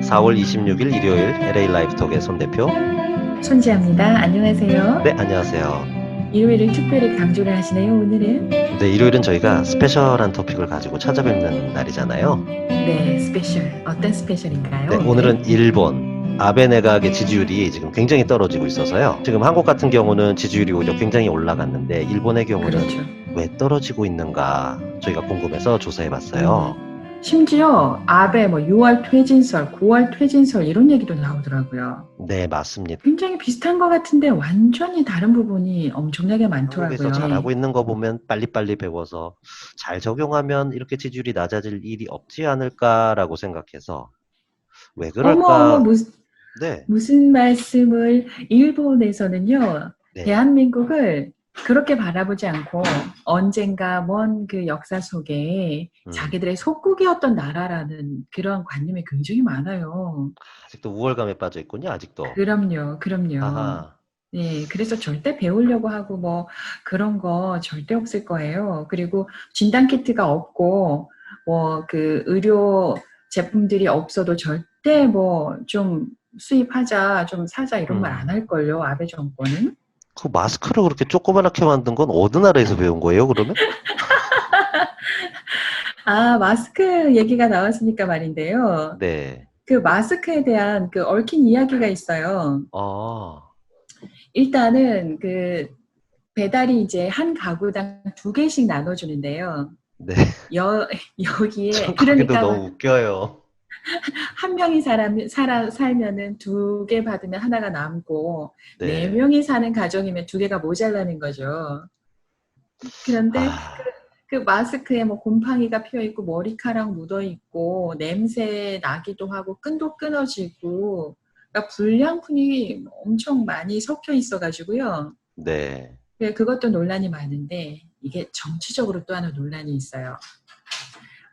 4월 26일 일요일 LA 라이브톡의 손 대표. 손지아입니다. 안녕하세요. 네, 안녕하세요. 일요일을 특별히 강조를 하시네요, 오늘은. 네, 일요일은 저희가 스페셜한 토픽을 가지고 찾아뵙는 날이잖아요. 네, 스페셜. 어떤 네, 스페셜인가요, 오늘은 오늘은? 일본 아베 내각의 지지율이 지금 굉장히 떨어지고 있어서요. 지금 한국 같은 경우는 지지율이 오히려 굉장히 올라갔는데 일본의 경우는 그렇죠. 왜 떨어지고 있는가 저희가 궁금해서 조사해봤어요. 심지어 아베 6월 퇴진설, 9월 퇴진설 이런 얘기도 나오더라고요. 네, 맞습니다. 굉장히 비슷한 것 같은데 완전히 다른 부분이 엄청나게 한국에서 많더라고요. 잘하고 있는 거 보면 빨리빨리 배워서 잘 적용하면 이렇게 지지율이 낮아질 일이 없지 않을까라고 생각해서 왜 어머, 그럴까? 네, 무슨 말씀을 일본에서는요, 네, 대한민국을 그렇게 바라보지 않고 언젠가 먼 그 역사 속에 음, 자기들의 속국이었던 나라라는 그런 관념이 굉장히 많아요. 아직도 우월감에 빠져 있군요, 아직도. 그럼요, 그럼요. 아하, 네, 그래서 절대 배우려고 하고 그런 거 절대 없을 거예요. 그리고 진단키트가 없고 그 의료 제품들이 없어도 절대 좀 수입하자, 좀 사자 이런 말 안 음. 할걸요, 아베 정권은. 그 마스크를 그렇게 조그맣게 만든 건 어느 나라에서 배운 거예요, 그러면? 아, 마스크 얘기가 나왔으니까 말인데요. 네, 그 마스크에 대한 그 얽힌 이야기가 있어요. 아, 일단은 그 배달이 이제 한 가구당 2개씩 나눠주는데요. 네. 여, 여기에, 참, 거기도 그러니까 너무 웃겨요. 한 명이 살면은 2개 받으면 하나가 남고, 네 네. 명이 사는 가정이면 2개가 모자라는 거죠. 그런데 아, 그 마스크에 곰팡이가 피어 있고, 머리카락 묻어 있고, 냄새 나기도 하고, 끈도 끊어지고, 그러니까 불량품이 엄청 많이 섞여 있어가지고요. 네. 그것도 논란이 많은데, 이게 정치적으로 또 하나 논란이 있어요.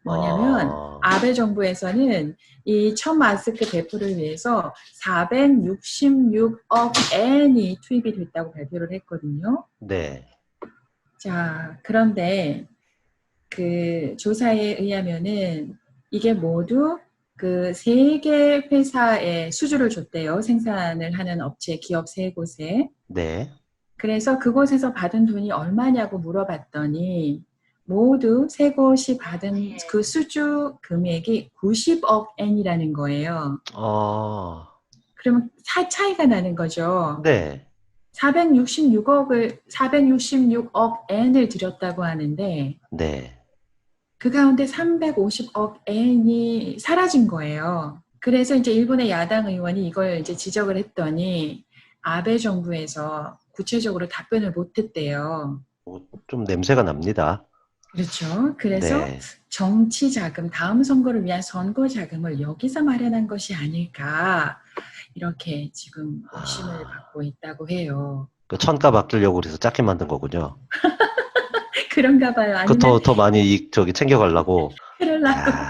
뭐냐면 아, 아베 정부에서는 이 첫 마스크 배포를 위해서 466억 엔이 투입이 됐다고 발표를 했거든요. 네. 자, 그런데 그 조사에 의하면은 이게 모두 그 3개 회사에 수주를 줬대요. 생산을 하는 업체, 기업 3곳에. 네. 그래서 그곳에서 받은 돈이 얼마냐고 물어봤더니 모두 3곳이 받은 그 수주 금액이 90억 엔이라는 거예요. 아, 그러면 차이가 나는 거죠. 네. 466억 엔을 들였다고 하는데 네. 그 가운데 350억 엔이 사라진 거예요. 그래서 이제 일본의 야당 의원이 이걸 이제 지적을 했더니 아베 정부에서 구체적으로 답변을 못했대요. 좀 냄새가 납니다. 그렇죠. 그래서 네. 정치 자금, 다음 선거를 위한 선거 자금을 여기서 마련한 것이 아닐까, 이렇게 지금 의심을 아, 받고 있다고 해요. 그 천가 바뀌려고 그래서 작게 만든 거군요. 그런가 봐요. 그 아니면 더 많이 저기 챙겨가려고. 그러려고. 야,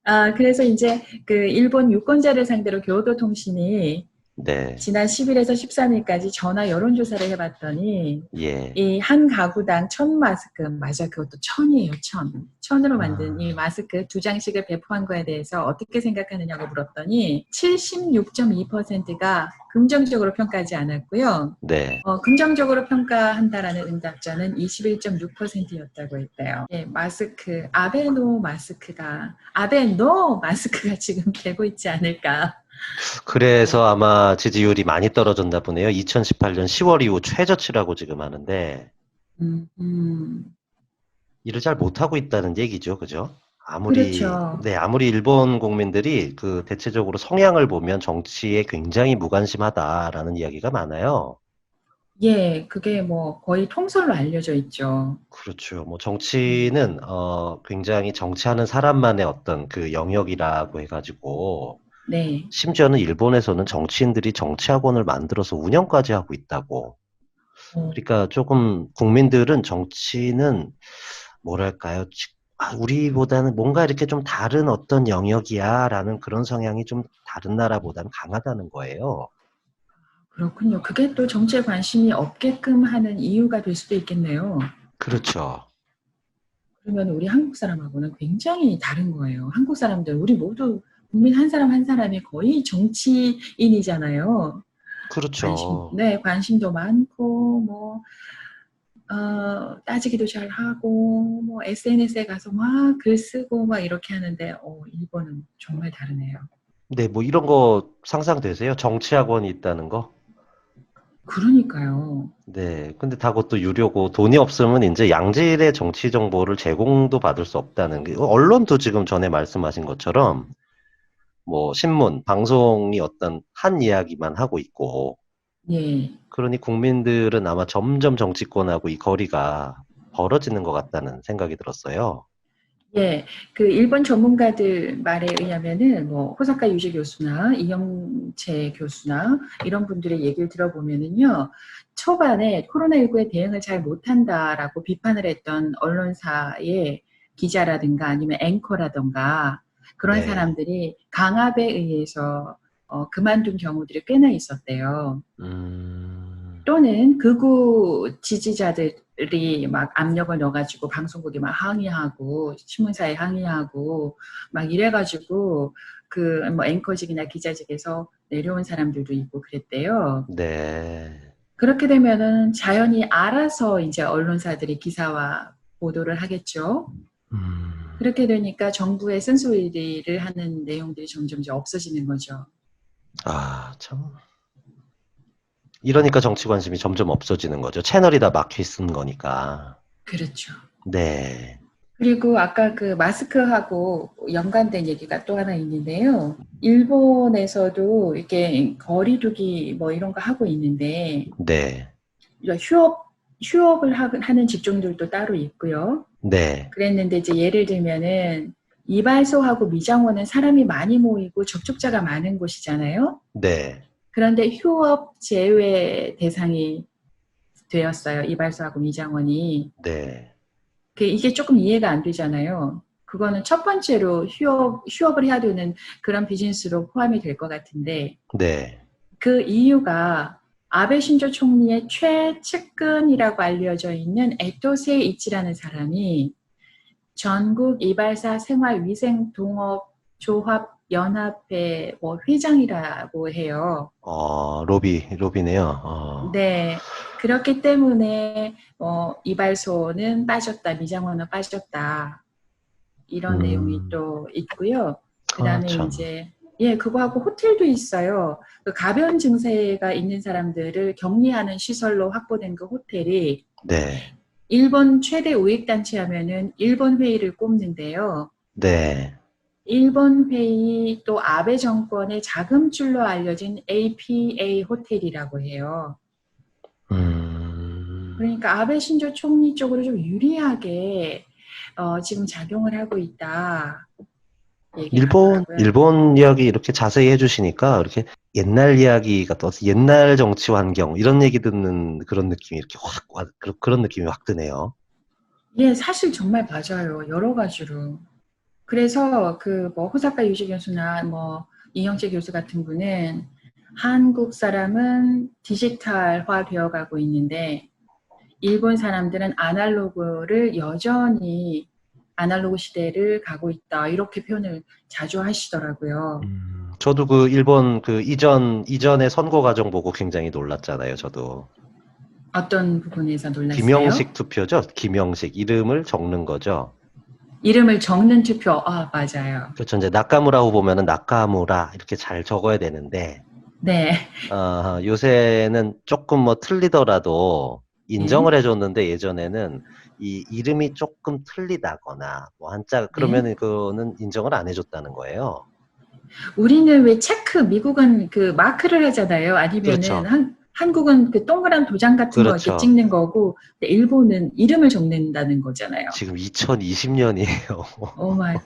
아, 그래서 이제 그 일본 유권자를 상대로 교도통신이 네. 지난 10일에서 13일까지 전화 여론조사를 해봤더니 예. 이 한 가구당 1000마스크, 맞아, 그것도 1000이에요, 1000. 1000으로 만든 이 아, 마스크 2장씩을 배포한 거에 대해서 어떻게 생각하느냐고 물었더니 76.2%가 긍정적으로 평가하지 않았고요. 네. 긍정적으로 평가한다라는 응답자는 21.6%였다고 했대요. 예, 마스크, 아베노 마스크가 지금 되고 있지 않을까. 그래서 아마 지지율이 많이 떨어졌나 보네요. 2018년 10월 이후 최저치라고 지금 하는데, 음, 음. 일을 잘 못하고 있다는 얘기죠. 그죠? 그렇죠. 아무리 일본 국민들이 그 대체적으로 성향을 보면 정치에 굉장히 무관심하다라는 이야기가 많아요. 예, 그게 거의 통설로 알려져 있죠. 그렇죠. 뭐 음, 정치는 굉장히 정치하는 사람만의 어떤 그 영역이라고 해가지고 네. 심지어는 일본에서는 정치인들이 정치학원을 만들어서 운영까지 하고 있다고. 어, 그러니까 조금 국민들은 정치는 뭐랄까요? 우리보다는 뭔가 이렇게 좀 다른 어떤 영역이야라는 그런 성향이 좀 다른 나라보다는 강하다는 거예요. 그렇군요. 그게 또 정치에 관심이 없게끔 하는 이유가 될 수도 있겠네요. 그렇죠. 그러면 우리 한국 사람하고는 굉장히 다른 거예요. 한국 사람들, 우리 모두 국민 한 사람 한 사람이 거의 정치인이잖아요. 그렇죠. 네, 관심도 많고, 뭐, 따지기도 잘 하고, 뭐, SNS에 가서 막 글 쓰고 막 이렇게 하는데, 일본은 정말 다르네요. 네, 뭐 이런 거 상상되세요? 정치학원이 있다는 거? 그러니까요. 네. 근데 다 그것도 유료고 돈이 없으면 이제 양질의 정치 정보를 제공도 받을 수 없다는 게 언론도 지금 전에 말씀하신 것처럼 뭐 신문, 방송이 어떤 한 이야기만 하고 있고 예. 그러니 국민들은 아마 점점 정치권하고 이 거리가 벌어지는 것 같다는 생각이 들었어요. 예, 그 일본 전문가들 말에 의하면은 뭐 호사카 유지 교수나 이영채 교수나 이런 분들의 얘기를 들어보면은요, 초반에 코로나19에 대응을 잘 못한다라고 비판을 했던 언론사의 기자라든가 아니면 앵커라든가 그런 네. 사람들이 강압에 의해서 그만둔 경우들이 꽤나 있었대요. 음, 또는 극우 지지자들이 막 압력을 넣어가지고 방송국에 막 항의하고 신문사에 항의하고 막 이래가지고 그 뭐 앵커직이나 기자직에서 내려온 사람들도 있고 그랬대요. 네. 그렇게 되면은 자연히 알아서 이제 언론사들이 기사와 보도를 하겠죠. 음, 그렇게 되니까 정부의 쓴소리를 하는 내용들이 점점 이제 없어지는 거죠. 참. 이러니까 정치 관심이 점점 없어지는 거죠. 채널이 다 막혀 있는 거니까. 그렇죠. 네. 그리고 아까 그 마스크하고 연관된 얘기가 또 하나 있는데요. 일본에서도 이렇게 거리두기 뭐 이런 거 하고 있는데, 네. 휴업을 하는 직종들도 따로 있고요. 네. 그랬는데 이제 예를 들면은 이발소하고 미장원은 사람이 많이 모이고 접촉자가 많은 곳이잖아요. 네. 그런데 휴업 제외 대상이 되었어요. 이발소하고 미장원이. 네. 이게 조금 이해가 안 되잖아요. 그거는 첫 번째로 휴업을 해야 되는 그런 비즈니스로 포함이 될 것 같은데, 네. 그 이유가 아베 신조 총리의 최측근이라고 알려져 있는 에토세 이치라는 사람이 전국 이발사 생활위생동업조합연합회 뭐 회장이라고 해요. 로비네요. 네. 그렇기 때문에 이발소는 빠졌다, 미장원은 빠졌다. 이런 내용이 음, 또 있고요. 그다음에 참. 이제 예, 그거하고 호텔도 있어요. 그 가변 증세가 있는 사람들을 격리하는 시설로 확보된 그 호텔이 네. 일본 최대 우익 단체 하면은 일본 회의를 꼽는데요. 네. 일본 회의 또 아베 정권의 자금줄로 알려진 APA 호텔이라고 해요. 음, 그러니까 아베 신조 총리 쪽으로 좀 유리하게 지금 작용을 하고 있다 얘기를 하더라고요. 일본 이야기 이렇게 자세히 해주시니까 이렇게 옛날 이야기가 떠서 옛날 정치 환경 이런 얘기 듣는 그런 느낌이 이렇게 그런 느낌이 확 드네요. 예, 사실 정말 맞아요. 여러 가지로. 그래서 그 뭐 호사카 유지 교수나 뭐 이영채 교수 같은 분은 한국 사람은 디지털화 되어가고 있는데 일본 사람들은 아날로그를 여전히 아날로그 시대를 가고 있다. 이렇게 표현을 자주 하시더라고요. 저도 그 일본 그 이전의 선거 과정 보고 굉장히 놀랐잖아요, 저도. 어떤 부분에서 놀랐어요? 김영식 투표죠? 김영식. 이름을 적는 거죠. 이름을 적는 투표. 맞아요. 그렇죠. 이제 나카무라 후보면은 나카무라 이렇게 잘 적어야 되는데, 네. 요새는 조금 뭐 틀리더라도 네. 인정을 해줬는데 예전에는 이 이름이 조금 틀리다거나 뭐 한자 네. 그러면은 그거는 인정을 안 해줬다는 거예요. 우리는 왜 체크, 미국은 그 마크를 하잖아요. 아니면은 그렇죠. 한국은 그 동그란 도장 같은 거 이렇게 그렇죠. 찍는 거고, 근데 일본은 이름을 적는다는 거잖아요. 지금 2020년이에요. 오 마이 갓.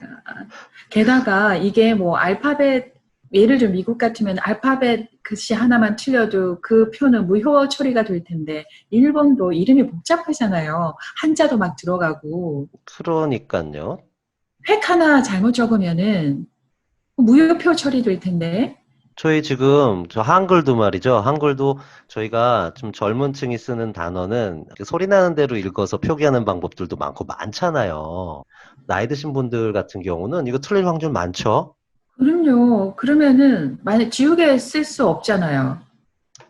게다가 이게 뭐 알파벳, 예를 들어 미국 같으면 알파벳 글씨 하나만 틀려도 그 표는 무효 처리가 될 텐데, 일본도 이름이 복잡하잖아요. 한자도 막 들어가고, 그러니까요. 획 하나 잘못 적으면은 무효표 처리될 텐데, 저희 지금 저 한글도 말이죠. 한글도 저희가 좀 젊은 층이 쓰는 단어는 이렇게 소리 나는 대로 읽어서 표기하는 방법들도 많고 많잖아요. 나이 드신 분들 같은 경우는 이거 틀릴 확률 많죠? 그럼요. 그러면은 만약 지우개 쓸 수 없잖아요.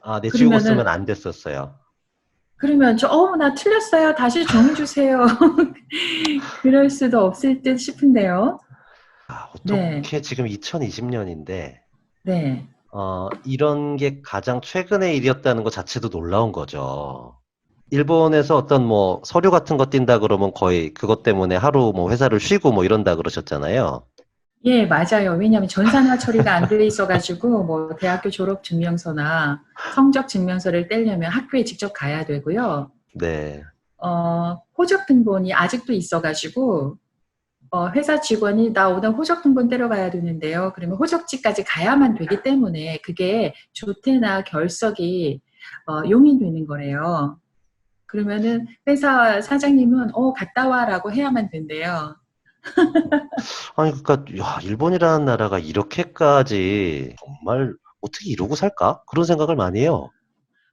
아, 네, 지우고 쓰면 그러면은 안 됐었어요. 그러면 나 틀렸어요. 다시 정해 주세요. 그럴 수도 없을 듯 싶은데요. 아, 네. 어떻게 지금 2020년인데, 네. 이런 게 가장 최근의 일이었다는 것 자체도 놀라운 거죠. 일본에서 어떤 뭐 서류 같은 거 띈다 그러면 거의 그것 때문에 하루 뭐 회사를 쉬고 뭐 이런다 그러셨잖아요. 예, 맞아요. 왜냐하면 전산화 처리가 안 돼 있어가지고, 뭐, 대학교 졸업 증명서나 성적 증명서를 떼려면 학교에 직접 가야 되고요. 네. 호적 등본이 아직도 있어가지고, 회사 직원이 나 오늘 호적 등본 떼러 가야 되는데요. 그러면 호적지까지 가야만 되기 때문에 그게 조퇴나 결석이 용인되는 거래요. 그러면은 회사 사장님은 갔다 와라고 해야만 된대요. 아니, 그러니까, 야, 일본이라는 나라가 이렇게까지 정말 어떻게 이러고 살까? 그런 생각을 많이 해요.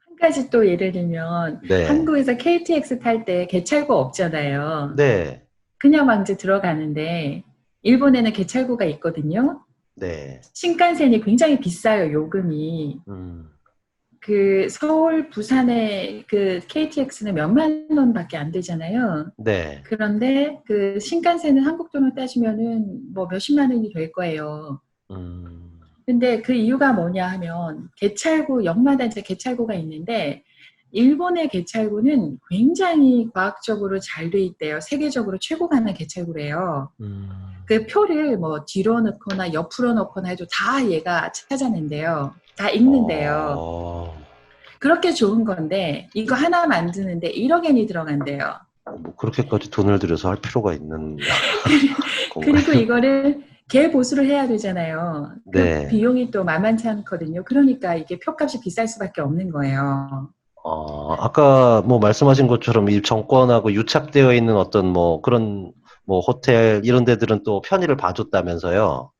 한 가지 또 예를 들면 네. 한국에서 KTX 탈 때 개찰구 없잖아요. 네. 그냥 막 이제 들어가는데 일본에는 개찰구가 있거든요. 네. 신칸센이 굉장히 비싸요, 요금이. 음, 그 서울, 부산의 그 KTX는 몇만 원밖에 안 되잖아요. 네. 그런데 그 신칸센은 한국 돈으로 따지면은 뭐 몇십만 원이 될 거예요. 음, 근데 그 이유가 뭐냐 하면 개찰구, 역마다 이제 개찰구가 있는데 일본의 개찰구는 굉장히 과학적으로 잘 돼 있대요. 세계적으로 최고 가는 개찰구래요. 음, 그 표를 뭐 뒤로 넣거나 옆으로 넣거나 해도 다 얘가 찾아낸대요. 다 읽는데요. 어, 그렇게 좋은 건데 이거 하나 만드는데 1억 엔이 들어간대요. 뭐 그렇게까지 돈을 들여서 할 필요가 있는 그리고 건가요? 이거를 개보수를 해야 되잖아요. 그 네. 비용이 또 만만치 않거든요. 그러니까 이게 표값이 비쌀 수밖에 없는 거예요. 아까 뭐 말씀하신 것처럼 이 정권하고 유착되어 있는 어떤 뭐 그런 뭐 호텔 이런 데들은 또 편의를 봐줬다면서요.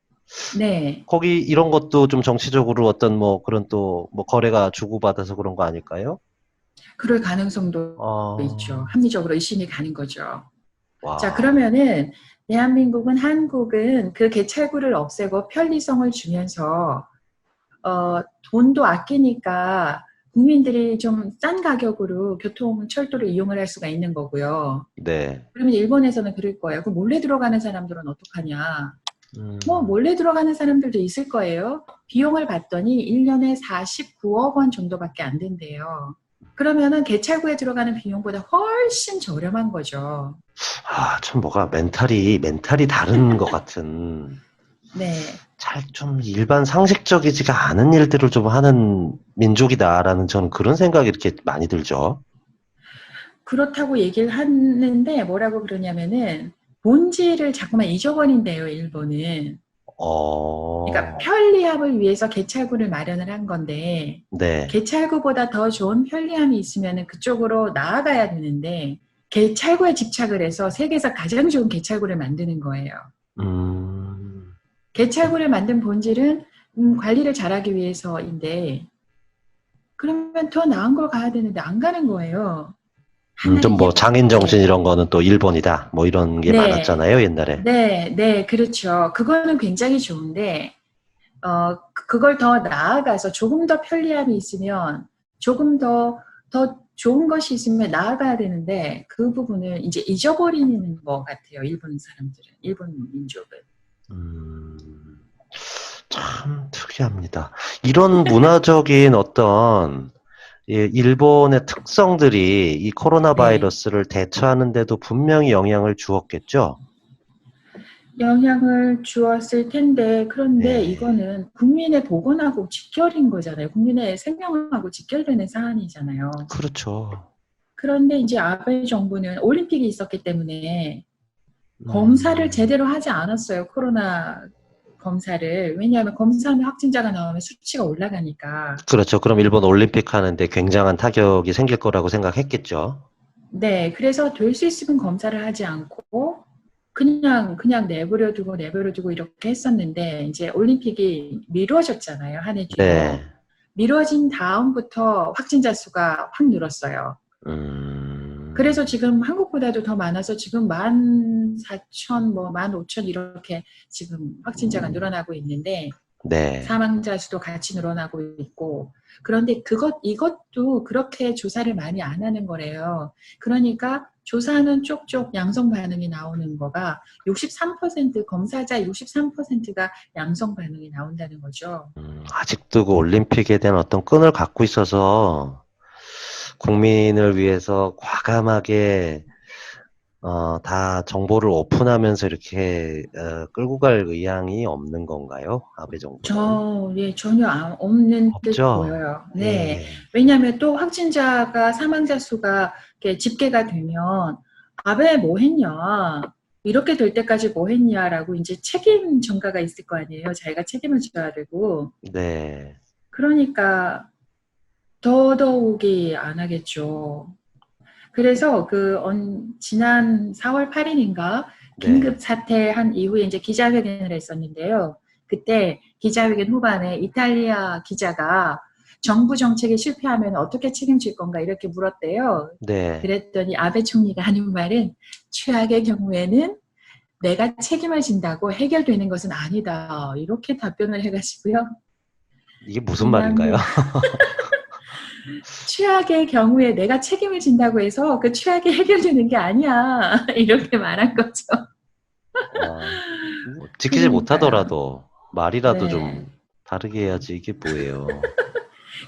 네. 거기 이런 것도 좀 정치적으로 어떤 뭐 그런 또 뭐 거래가 주고받아서 그런 거 아닐까요? 그럴 가능성도 있죠. 어, 합리적으로 의심이 가는 거죠. 자, 와, 그러면은 대한민국은 한국은 그 개찰구를 없애고 편리성을 주면서 어, 돈도 아끼니까 국민들이 좀 싼 가격으로 교통, 철도를 이용을 할 수가 있는 거고요. 네. 그러면 일본에서는 그럴 거예요. 그 몰래 들어가는 사람들은 어떡하냐. 뭐 음, 몰래 들어가는 사람들도 있을 거예요. 비용을 봤더니 1년에 49억 원 정도밖에 안 된대요. 그러면은 개찰구에 들어가는 비용보다 훨씬 저렴한 거죠. 참 뭐가 멘탈이 다른 것 같은 네. 잘 좀 일반 상식적이지가 않은 일들을 좀 하는 민족이다라는 저는 그런 생각이 이렇게 많이 들죠. 그렇다고 얘기를 하는데 뭐라고 그러냐면은 본질을 자꾸만 잊어버린대요, 일본은. 그러니까 어, 편리함을 위해서 개찰구를 마련을 한 건데 네. 개찰구보다 더 좋은 편리함이 있으면 그쪽으로 나아가야 되는데 개찰구에 집착을 해서 세계에서 가장 좋은 개찰구를 만드는 거예요. 음, 개찰구를 만든 본질은 관리를 잘하기 위해서인데 그러면 더 나은 걸 가야 되는데 안 가는 거예요. 하나 좀 이게 뭐 장인 어떻게 정신 이런 거는 또 일본이다. 뭐 이런 게 네, 많았잖아요, 옛날에. 네, 네, 그렇죠. 그거는 굉장히 좋은데 그걸 더 나아가서 조금 더 편리함이 있으면 조금 더 좋은 것이 있으면 나아가야 되는데 그 부분을 이제 잊어버리는 것 같아요. 일본 사람들은, 일본 민족은. 음, 참 특이합니다. 이런 문화적인 어떤 일본의 특성들이 이 코로나 네. 바이러스를 대처하는 데도 분명히 영향을 주었겠죠? 영향을 주었을 텐데, 그런데 네, 이거는 국민의 보건하고 직결인 거잖아요. 국민의 생명하고 직결되는 사안이잖아요. 그렇죠. 그런데 이제 아베 정부는 올림픽이 있었기 때문에 검사를 음, 제대로 하지 않았어요. 코로나 검사를. 왜냐하면 검사하면 확진자가 나오면 수치가 올라가니까. 그렇죠. 그럼 일본 올림픽 하는데 굉장한 타격이 생길 거라고 생각했겠죠. 네, 그래서 될 수 있으면 검사를 하지 않고 그냥 내버려두고 이렇게 했었는데, 이제 올림픽이 미뤄졌잖아요. 한 해 네. 뒤로. 미뤄진 다음부터 확진자 수가 확 늘었어요. 그래서 음, 지금 한국보다도 더 많아서 지금 14,000, 뭐 15,000 이렇게 지금 확진자가 늘어나고 있는데, 네. 사망자 수도 같이 늘어나고 있고, 그런데 이것도 그렇게 조사를 많이 안 하는 거래요. 그러니까 조사는 쪽쪽 양성 반응이 나오는 거가 63%, 검사자 63%가 양성 반응이 나온다는 거죠. 아직도 그 올림픽에 대한 어떤 끈을 갖고 있어서 국민을 위해서 과감하게 다 정보를 오픈하면서 이렇게 끌고 갈 의향이 없는 건가요? 아베 정부는? 예, 전혀 없는 듯 없죠? 보여요. 네. 예. 왜냐하면 또 확진자가, 사망자 수가 이렇게 집계가 되면, 아베 뭐 했냐? 이렇게 될 때까지 뭐 했냐라고 이제 책임 전가가 있을 거 아니에요. 자기가 책임을 져야 되고. 네. 그러니까 더더욱이 안 하겠죠. 그래서 지난 4월 8일인가 네. 긴급 사퇴한 이후에 이제 기자회견을 했었는데요. 그때 기자회견 후반에 이탈리아 기자가 정부 정책이 실패하면 어떻게 책임질 건가 이렇게 물었대요. 네. 그랬더니 아베 총리가 하는 말은 최악의 경우에는 내가 책임을 진다고 해결되는 것은 아니다. 이렇게 답변을 해가지고요. 이게 무슨 말인가요? 그냥 최악의 경우에 내가 책임을 진다고 해서 그 최악이 해결되는 게 아니야. 이렇게 말한 거죠. 아, 뭐 지키지 그러니까요. 못하더라도 말이라도 네. 좀 다르게 해야지 이게 뭐예요.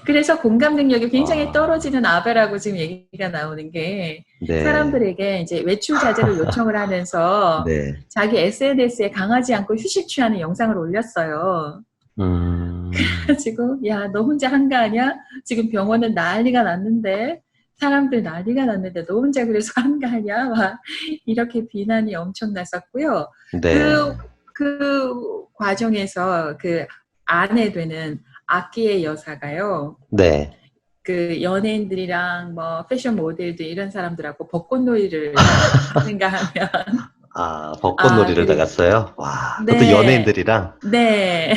그래서 공감 능력이 굉장히 아, 떨어지는 아베라고 지금 얘기가 나오는 게 네. 사람들에게 이제 외출 자제를 요청을 하면서 네. 자기 SNS에 강하지 않고 휴식 취하는 영상을 올렸어요. 음, 그래가지고 야, 너 혼자 한 거 아니야? 지금 병원은 난리가 났는데 사람들 난리가 났는데 너 혼자 그래서 한 거 아니야? 막 이렇게 비난이 엄청 났었고요. 그, 네. 그 과정에서 그 아내 되는 아키의 여사가요. 네. 그 연예인들이랑 뭐 패션 모델들 이런 사람들하고 벚꽃놀이를 하는가 하면 아, 벚꽃놀이를 그리고 나갔어요? 와, 그것도 네, 연예인들이랑? 네.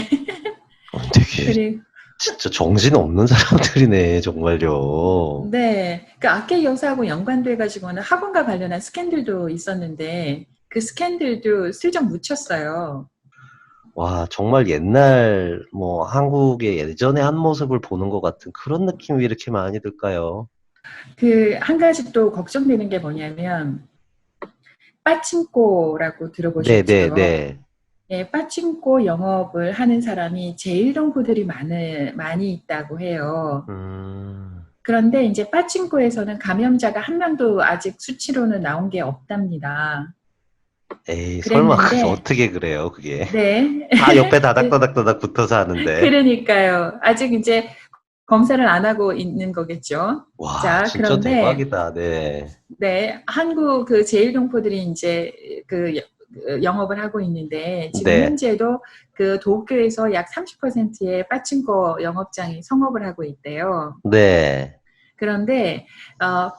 되게 그리고 진짜 정신 없는 사람들이네, 정말요. 네, 그 아케 여사하고 연관돼 가지고는 학원과 관련한 스캔들도 있었는데 그 스캔들도 슬쩍 묻혔어요. 와, 정말 옛날, 뭐, 한국의 예전의 한 모습을 보는 것 같은 그런 느낌이 이렇게 많이 들까요? 그 한 가지 또 걱정되는 게 뭐냐면 빠칭코라고 들어보셨죠? 네네네. 네, 빠칭코 영업을 하는 사람이 제일동포들이 많이 있다고 해요. 음, 그런데 이제 빠칭코에서는 감염자가 한 명도 아직 수치로는 나온 게 없답니다. 에이, 설마, 그게 그랬는데, 어떻게 그래요, 그게. 네. 다 옆에 그, 다닥다닥다닥 붙어서 하는데. 그러니까요. 아직 이제 검사를 안 하고 있는 거겠죠. 와, 자, 진짜 그런데, 대박이다, 네. 네. 한국 그 제일동포들이 이제 그 영업을 하고 있는데, 지금 네, 현재도 그 도쿄에서 약 30%의 빠칭코 영업장이 성업을 하고 있대요. 네, 그런데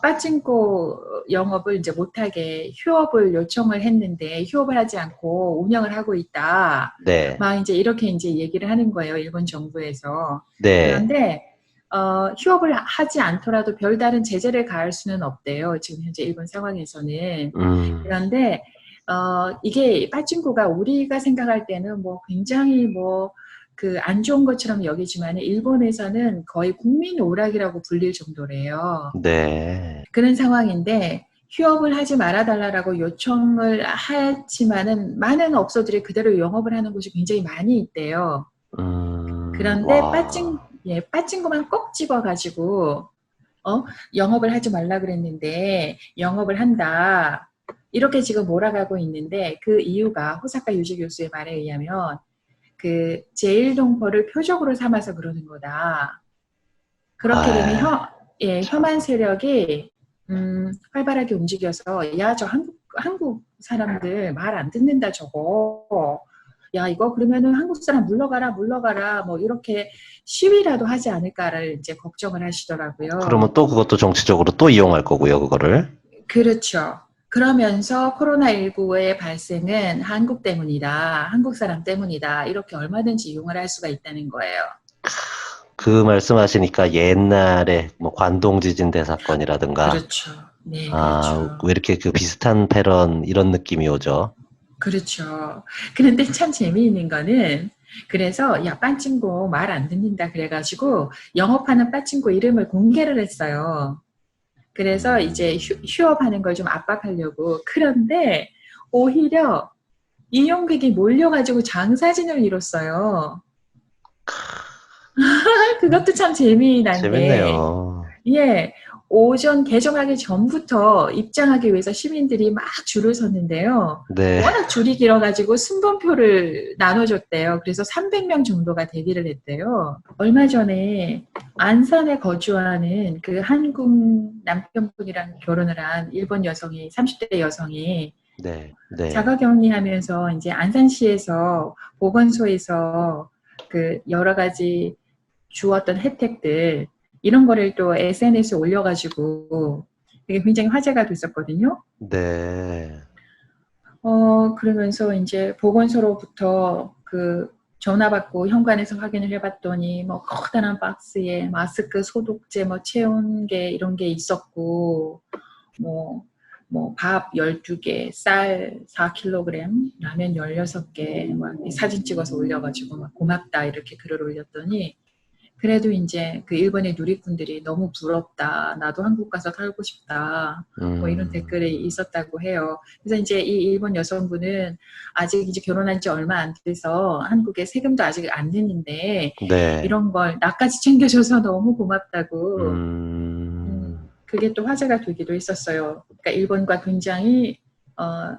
빠찡코 영업을 이제 못하게 휴업을 요청을 했는데 휴업을 하지 않고 운영을 하고 있다. 네, 막 이제 이렇게 이제 얘기를 하는 거예요. 일본 정부에서. 네. 그런데 휴업을 하지 않더라도 별다른 제재를 가할 수는 없대요. 지금 현재 일본 상황에서는. 음, 그런데 이게 빠찡코가 우리가 생각할 때는 뭐 굉장히 뭐 그 안 좋은 것처럼 여기지만 일본에서는 거의 국민 오락이라고 불릴 정도래요. 네. 그런 상황인데 휴업을 하지 말아달라고 요청을 했지만은 많은 업소들이 그대로 영업을 하는 곳이 굉장히 많이 있대요. 그런데 와, 빠찡구만 꼭 집어가지고 어? 영업을 하지 말라 그랬는데 영업을 한다. 이렇게 지금 몰아가고 있는데 그 이유가 호사카 유지 교수의 말에 의하면 그 제일동포를 표적으로 삼아서 그러는 거다. 그렇게 되면 아, 참. 혐한 세력이 활발하게 움직여서 야, 저 한국 사람들 말 안 듣는다 저거. 야, 이거 그러면은 한국 사람 물러가라 뭐 이렇게 시위라도 하지 않을까를 이제 걱정을 하시더라고요. 그러면 또 그것도 정치적으로 또 이용할 거고요, 그거를. 그렇죠. 그러면서 코로나19의 발생은 한국 때문이다, 한국 사람 때문이다, 이렇게 얼마든지 이용을 할 수가 있다는 거예요. 그 말씀하시니까 옛날에 뭐 관동 지진대 사건이라든가 그렇죠. 네, 아, 그렇죠. 왜 이렇게 그 비슷한 패런 이런 느낌이 오죠? 그렇죠. 그런데 참 재미있는 거는 그래서 야 빠찡고 말 안 듣는다 그래가지고 영업하는 빠찡고 이름을 공개를 했어요. 그래서 이제 휴업하는 걸 좀 압박하려고. 그런데 오히려 이용객이 몰려가지고 장사진을 이뤘어요. 그것도 참 재미난데, 재밌네요. 예, 오전 개점하기 전부터 입장하기 위해서 시민들이 막 줄을 섰는데요. 네, 워낙 줄이 길어가지고 순번표를 나눠줬대요. 그래서 300명 정도가 대기를 했대요. 얼마 전에 안산에 거주하는 그 한국 남편분이랑 결혼을 한 일본 여성이, 30대 여성이 네, 네, 자가격리하면서 이제 안산시에서 보건소에서 그 여러 가지 주었던 혜택들 이런 거를 또 SNS에 올려가지고 되게 굉장히 화제가 됐었거든요. 네. 그러면서 이제 보건소로부터 그 전화 받고 현관에서 확인을 해봤더니 뭐 커다란 박스에 마스크, 소독제, 뭐 체온계 이런 게 있었고 뭐 밥 12개, 쌀 4kg, 라면 16개 막 사진 찍어서 올려가지고 막 고맙다 이렇게 글을 올렸더니 그래도 이제 그 일본의 누리꾼들이 너무 부럽다. 나도 한국 가서 살고 싶다. 뭐 이런 댓글이 있었다고 해요. 그래서 이제 이 일본 여성분은 아직 이제 결혼한 지 얼마 안 돼서 한국에 세금도 아직 안 냈는데 네. 이런 걸 나까지 챙겨줘서 너무 고맙다고. 음, 그게 또 화제가 되기도 했었어요. 그러니까 일본과 굉장히 어,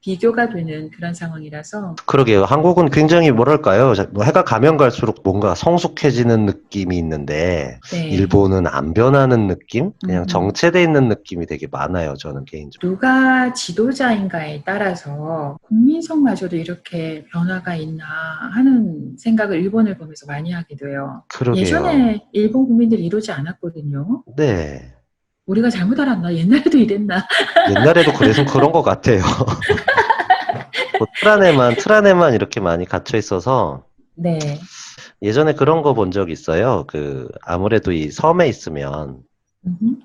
비교가 되는 그런 상황이라서. 그러게요. 한국은 굉장히 뭐랄까요? 뭐 해가 가면 갈수록 뭔가 성숙해지는 느낌이 있는데, 네. 일본은 안 변하는 느낌? 그냥 음. 정체돼 있는 느낌이 되게 많아요. 저는 개인적으로. 누가 지도자인가에 따라서 국민성마저도 이렇게 변화가 있나 하는 생각을 일본을 보면서 많이 하게 돼요. 그러게요. 예전에 일본 국민들이 이러지 않았거든요. 네. 우리가 잘못 알았나? 옛날에도 이랬나? 옛날에도 그래서 그런 것 같아요. 뭐 틀 안에만 이렇게 많이 갇혀 있어서, 네. 예전에 그런 거 본 적 있어요. 아무래도 이 섬에 있으면, 음흠.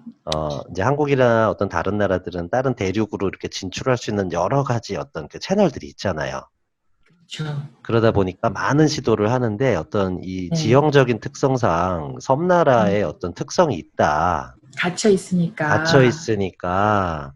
이제 한국이나 어떤 다른 나라들은 다른 대륙으로 이렇게 진출할 수 있는 여러 가지 어떤 그 채널들이 있잖아요. 그렇죠. 그러다 보니까 많은 시도를 하는데 어떤 이 네. 지형적인 특성상 음. 섬나라의 어떤 특성이 있다. 갇혀 갇혀 있으니까. 있으니까,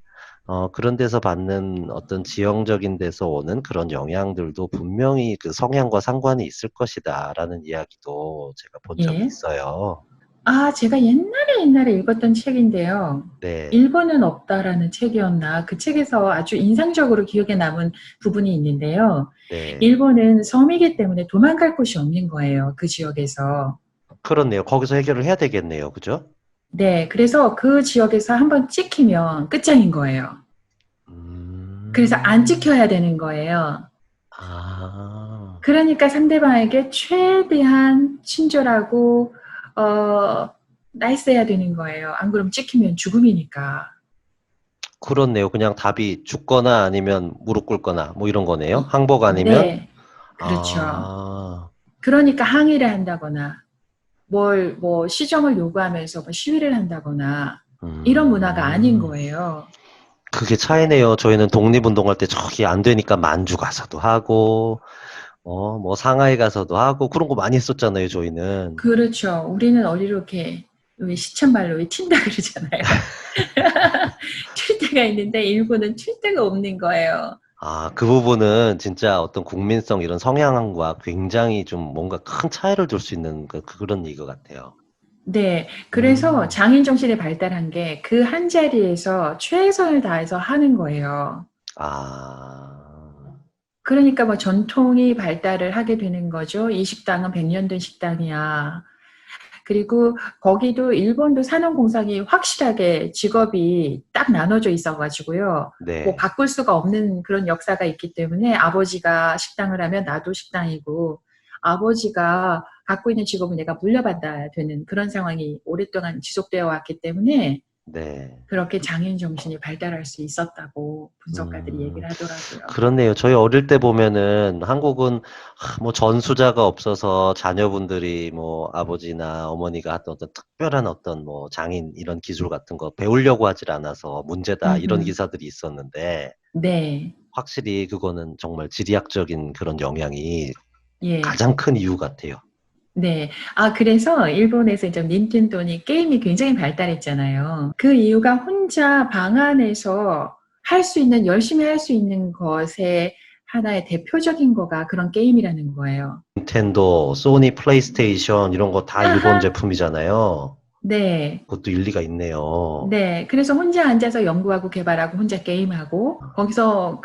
그런 데서 받는 어떤 지형적인 데서 오는 그런 영향들도 분명히 그 성향과 상관이 있을 것이다라는 이야기도 제가 본 적이 예. 있어요. 아, 제가 옛날에 읽었던 책인데요. 네, 일본은 없다라는 책이었나? 그 책에서 아주 인상적으로 기억에 남은 부분이 있는데요. 네. 일본은 섬이기 때문에 도망갈 곳이 없는 거예요. 그 지역에서. 그렇네요. 거기서 해결을 해야 되겠네요. 그죠? 네, 그래서 그 지역에서 한번 찍히면 끝장인 거예요. 그래서 안 음, 찍혀야 되는 거예요. 아. 그러니까 상대방에게 최대한 친절하고, 어, 나이스해야 되는 거예요. 안 그러면 찍히면 죽음이니까. 그렇네요. 그냥 답이 죽거나 아니면 무릎 꿇거나 뭐 이런 거네요. 항복 아니면 네, 그렇죠. 아, 그러니까 항의를 한다거나, 뭐, 시정을 요구하면서 뭐 시위를 한다거나, 이런 문화가 아닌 음, 거예요. 그게 차이네요. 저희는 독립운동할 때 저기 안 되니까 만주 가서도 하고, 뭐 상하이 가서도 하고 그런 거 많이 했었잖아요. 저희는. 그렇죠. 우리는 어리룩해. 왜 시쳇말로 왜 튄다 그러잖아요. 튈 때가 있는데 일본은 튈 데가 없는 거예요. 아, 그 부분은 진짜 어떤 국민성 이런 성향과 굉장히 좀 뭔가 큰 차이를 둘 수 있는 그런 얘기 같아요. 네. 그래서 음, 장인 정신이 발달한 게 그 한 자리에서 최선을 다해서 하는 거예요. 아, 그러니까 뭐 전통이 발달을 하게 되는 거죠. 이 식당은 100년 된 식당이야. 그리고 거기도 일본도 산업공상이 확실하게 직업이 딱 나눠져 있어가지고요. 뭐 네. 바꿀 수가 없는 그런 역사가 있기 때문에 아버지가 식당을 하면 나도 식당이고 아버지가 갖고 있는 직업을 내가 물려받아야 되는 그런 상황이 오랫동안 지속되어 왔기 때문에 네. 그렇게 장인 정신이 발달할 수 있었다고 분석가들이 음, 얘기를 하더라고요. 그렇네요. 저희 어릴 때 보면은 한국은 뭐 전수자가 없어서 자녀분들이 뭐 아버지나 어머니가 했던 어떤 특별한 어떤 뭐 장인 이런 기술 같은 거 배우려고 하질 않아서 문제다 이런 음흠. 기사들이 있었는데 네. 확실히 그거는 정말 지리학적인 그런 영향이 예. 가장 큰 이유 같아요. 네. 아, 그래서 일본에서 이제 닌텐도니 게임이 굉장히 발달했잖아요. 그 이유가 혼자 방 안에서 할 수 있는, 열심히 할 수 있는 것의 하나의 대표적인 거가 그런 게임이라는 거예요. 닌텐도, 소니 플레이스테이션 이런 거 다 일본 아하. 제품이잖아요. 네. 그것도 일리가 있네요. 네. 그래서 혼자 앉아서 연구하고 개발하고 혼자 게임하고 거기서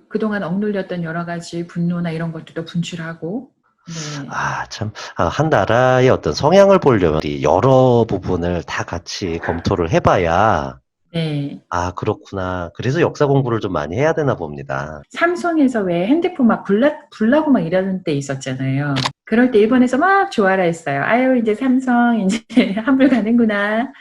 그동안 억눌렸던 여러 가지 분노나 이런 것들도 분출하고 네. 참, 한 나라의 어떤 성향을 보려면 이 여러 부분을 다 같이 검토를 해봐야, 네. 그렇구나. 그래서 역사 공부를 좀 많이 해야 되나 봅니다. 삼성에서 왜 핸드폰 막 불나고 막 이러는 때 있었잖아요. 그럴 때 일본에서 막 좋아라 했어요. 아유, 이제 삼성 이제 환불 가는구나.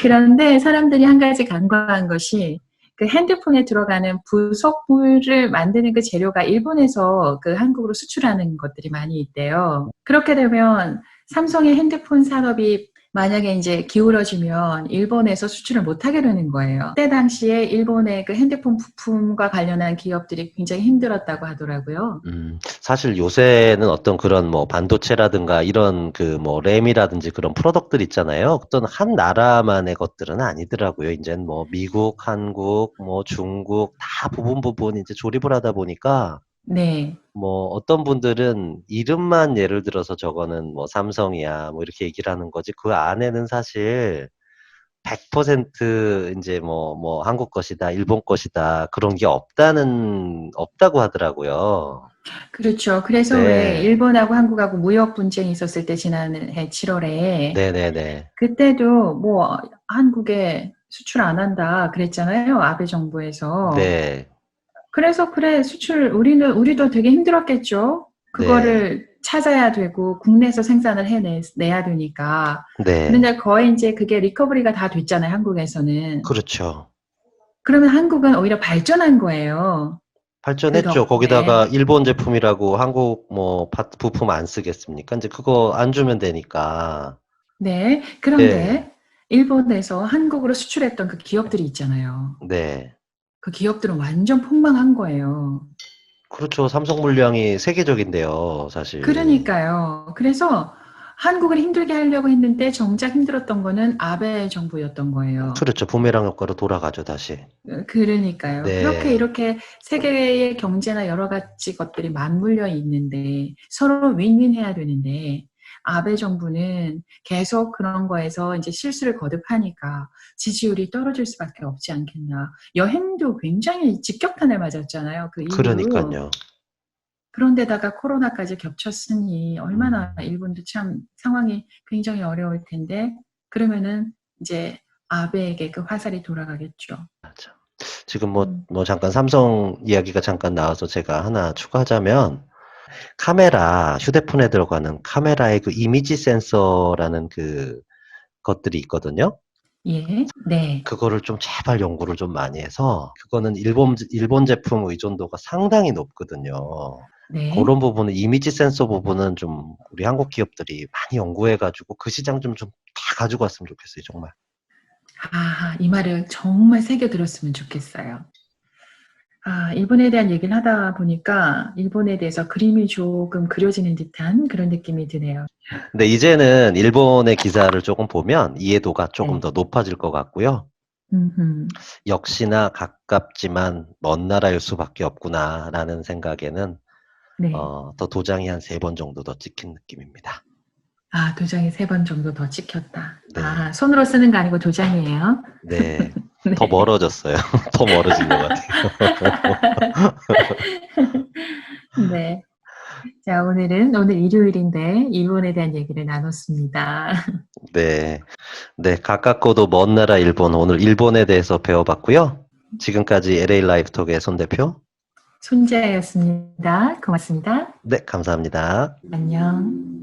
그런데 사람들이 한 가지 간과한 것이 그 핸드폰에 들어가는 부속물을 만드는 그 재료가 일본에서 그 한국으로 수출하는 것들이 많이 있대요. 그렇게 되면 삼성의 핸드폰 산업이 만약에 이제 기울어지면 일본에서 수출을 못하게 되는 거예요. 그때 당시에 일본의 그 핸드폰 부품과 관련한 기업들이 굉장히 힘들었다고 하더라고요. 사실 요새는 어떤 그런 뭐 반도체라든가 이런 그 뭐 램이라든지 그런 프로덕트들 있잖아요. 어떤 한 나라만의 것들은 아니더라고요. 이제는 뭐 미국, 한국, 뭐 중국 다 부분 이제 조립을 하다 보니까 네. 뭐 어떤 분들은 이름만 예를 들어서 저거는 뭐 삼성이야 뭐 이렇게 얘기를 하는 거지 그 안에는 사실 100% 이제 뭐 한국 것이다, 일본 것이다 그런 게 없다고 하더라고요. 그렇죠. 그래서 왜 네, 일본하고 한국하고 무역 분쟁이 있었을 때 지난해 7월에 네네네, 그때도 뭐 한국에 수출 안 한다 그랬잖아요. 아베 정부에서. 네, 그래서 그래 수출 우리도 되게 힘들었겠죠. 네, 그거를 찾아야 되고 국내에서 생산을 해내야 되니까. 네, 그런데 거의 이제 그게 리커버리가 다 됐잖아요. 한국에서는. 그렇죠. 그러면 한국은 오히려 발전한 거예요. 그 발전했죠. 덕분에. 거기다가 일본 제품이라고 한국 뭐 부품 안 쓰겠습니까? 이제 그거 안 주면 되니까. 네. 네, 그런데 일본에서 한국으로 수출했던 그 기업들이 있잖아요. 네. 그 기업들은 완전 폭망한 거예요. 그렇죠. 삼성 물량이 세계적인데요, 사실. 그러니까요. 그래서 한국을 힘들게 하려고 했는데 정작 힘들었던 거는 아베 정부였던 거예요. 그렇죠. 부메랑 효과로 돌아가죠, 다시. 그러니까요. 그렇게 네, 이렇게 세계의 경제나 여러 가지 것들이 맞물려 있는데 서로 윈윈해야 되는데 아베 정부는 계속 그런 거에서 이제 실수를 거듭하니까 지지율이 떨어질 수밖에 없지 않겠나. 여행도 굉장히 직격탄을 맞았잖아요. 그 이후로. 그러니까요. 그런데다가 코로나까지 겹쳤으니 얼마나 음, 일본도 참 상황이 굉장히 어려울 텐데 그러면은 이제 아베에게 그 화살이 돌아가겠죠. 맞아. 지금 음. 잠깐 삼성 이야기가 잠깐 나와서 제가 하나 추가하자면, 카메라, 휴대폰에 들어가는 카메라의 그 이미지 센서라는 그 것들이 있거든요. 예. 네. 그거를 좀 제발 연구를 좀 많이 해서, 그거는 일본 제품 의존도가 상당히 높거든요. 네. 그런 부분은, 이미지 센서 부분은 좀 우리 한국 기업들이 많이 연구해가지고 그 시장 좀 다 가지고 왔으면 좋겠어요, 정말. 아, 이 말을 정말 새겨 들었으면 좋겠어요. 아, 일본에 대한 얘기를 하다 보니까 일본에 대해서 그림이 조금 그려지는 듯한 그런 느낌이 드네요. 근데 이제는 일본의 기사를 조금 보면 이해도가 조금 네. 더 높아질 것 같고요. 음흠. 역시나 가깝지만 먼 나라일 수밖에 없구나라는 생각에는 네. 더 도장이 한 3번 정도 더 찍힌 느낌입니다. 아, 도장이 3번 정도 더 찍혔다. 아, 네, 손으로 쓰는 거 아니고 도장이에요. 네. 더 네. 멀어졌어요. 더 멀어진 것 같아요. 네. 자, 오늘 일요일인데 일본에 대한 얘기를 나눴습니다. 네, 네. 가깝고도 먼 나라 일본. 오늘 일본에 대해서 배워봤고요. 지금까지 LA 라이프톡의 손 대표. 손자였습니다. 고맙습니다. 네, 감사합니다. 안녕.